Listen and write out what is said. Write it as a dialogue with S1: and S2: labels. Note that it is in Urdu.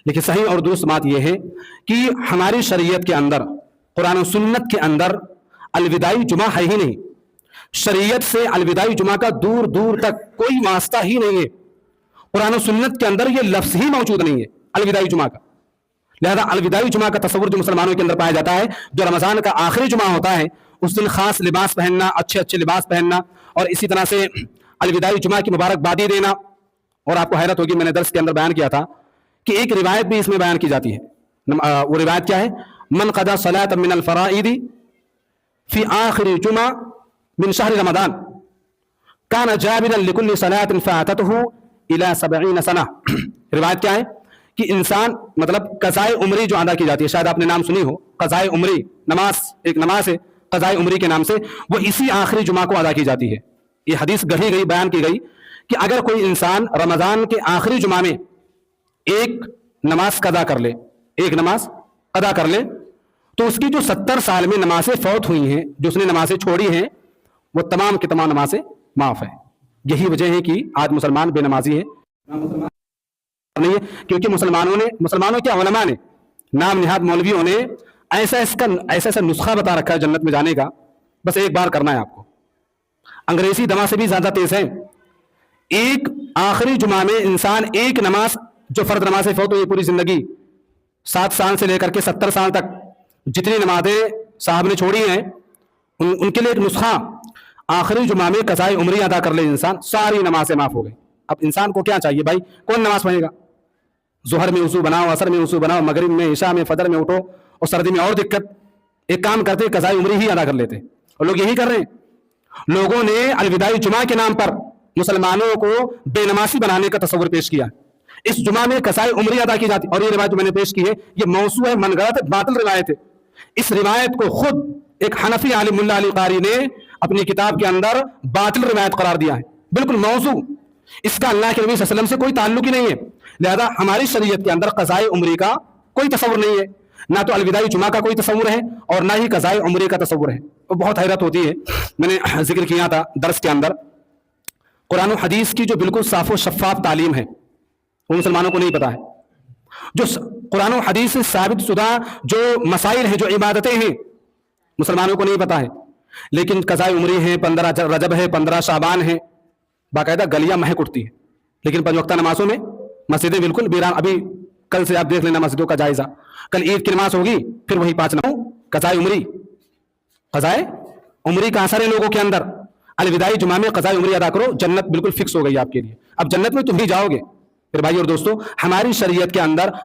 S1: لیکن صحیح اور درست بات یہ ہے کہ ہماری شریعت کے اندر، قرآن و سنت کے اندر الوداعی جمعہ ہے ہی نہیں. شریعت سے الوداعی جمعہ کا دور دور تک کوئی واسطہ ہی نہیں ہے. قرآن و سنت کے اندر یہ لفظ ہی موجود نہیں ہے الوداعی جمعہ کا. لہذا الوداعی جمعہ کا تصور جو مسلمانوں کے اندر پایا جاتا ہے، جو رمضان کا آخری جمعہ ہوتا ہے، اس دن خاص لباس پہننا، اچھے اچھے لباس پہننا، اور اسی طرح سے الوداعی جمعہ کی مبارکبادی دینا. اور آپ کو حیرت ہوگی، میں نے درس کے اندر بیان کیا تھا کہ ایک روایت بھی اس میں بیان کی جاتی ہے. وہ روایت کیا ہے؟ من قضى صلاة من الفرائض في آخر جمعہ من شهر رمضان كان جابرا لكل صلاة فاتته الى 70 سنة. روایت کیا ہے کہ انسان، مطلب قضائے عمری جو ادا کی جاتی ہے، شاید آپ نے نام سنی ہو، قضائے عمری نماز، ایک نماز ہے قضائے عمری کے نام سے، وہ اسی آخری جمعہ کو ادا کی جاتی ہے. یہ حدیث گڑھی گئی، بیان کی گئی کہ اگر کوئی انسان رمضان کے آخری جمعہ میں ایک نماز قضا کر لے، ایک نماز ادا کر لے، تو اس کی جو 70 سال میں نمازیں فوت ہوئی ہیں، جو اس نے نمازیں چھوڑی ہیں، وہ تمام کی تمام نمازیں معاف ہیں. یہی وجہ ہے کہ آج مسلمان بے نمازی ہے نہیں ہے، کیونکہ مسلمانوں کے علماء نے، نام نہاد مولویوں نے ایسا نسخہ بتا رکھا ہے جنت میں جانے کا. بس ایک بار کرنا ہے آپ کو. انگریزی دوا سے بھی زیادہ تیز ہے. ایک آخری جمعہ میں انسان ایک نماز، جو فرض نمازیں فوت ہوئی پوری زندگی 7 سال سے لے کر کے 70 سال تک جتنی نمازیں صاحب نے چھوڑی ہیں، ان کے لیے ایک نسخہ، آخری جمعہ میں قضائے عمری ادا کر لے انسان، ساری نمازیں معاف ہو گئی. اب انسان کو کیا چاہیے بھائی؟ کون نماز پڑھے گا؟ ظہر میں وضو بناؤ، عصر میں وضو بناؤ، مغرب میں، عشاء میں، فجر میں اٹھو، اور سردی میں اور دقت. ایک کام کرتے قضائے عمری ہی ادا کر لیتے، اور لوگ یہی کر رہے ہیں. لوگوں نے الوداعی جمعہ کے نام پر مسلمانوں کو بے نمازی بنانے کا تصور پیش کیا. اس جمعہ میں قضائے عمری ادا کی جاتی، اور یہ روایت جو میں نے پیش کی ہے یہ موضوع ہے، من گھڑت باطل روایت ہے. اس روایت کو خود ایک حنفی عالم اللہ علی قاری نے اپنی کتاب کے اندر باطل روایت قرار دیا ہے، بالکل موضوع. اس کا اللہ کے نبی صلی اللہ علیہ وسلم سے کوئی تعلق ہی نہیں ہے. لہذا ہماری شریعت کے اندر قضائے عمری کا کوئی تصور نہیں ہے، نہ تو الوداعی جمعہ کا کوئی تصور ہے، اور نہ ہی قضائے عمری کا تصور ہے. تو بہت حیرت ہوتی ہے. میں نے ذکر کیا تھا درس کے اندر، قرآن و حدیث کی جو بالکل صاف و شفاف تعلیم ہے وہ مسلمانوں کو نہیں پتا ہے. جو قرآن و حدیث سے ثابت شدہ جو مسائل ہیں، جو عبادتیں ہیں، مسلمانوں کو نہیں پتا ہے. لیکن قضائے عمری ہے، 15 رجب ہے، 15 شعبان ہے، باقاعدہ گلیاں مہک اٹھتی ہیں. لیکن 5 وقتہ نمازوں میں مسجدیں بالکل ویران. ابھی کل سے آپ دیکھ لینا مسجدوں کا جائزہ. کل عید کی نماز ہوگی، پھر وہی 5 قضائے عمری کا اثر ہے لوگوں کے اندر. الوداعی جمعہ میں قضائے عمری ادا کرو، جنت بالکل فکس ہو گئی آپ کے لیے. اب جنت میں تم بھی جاؤ گے. پھر بھائی اور دوستو، ہماری شریعت کے اندر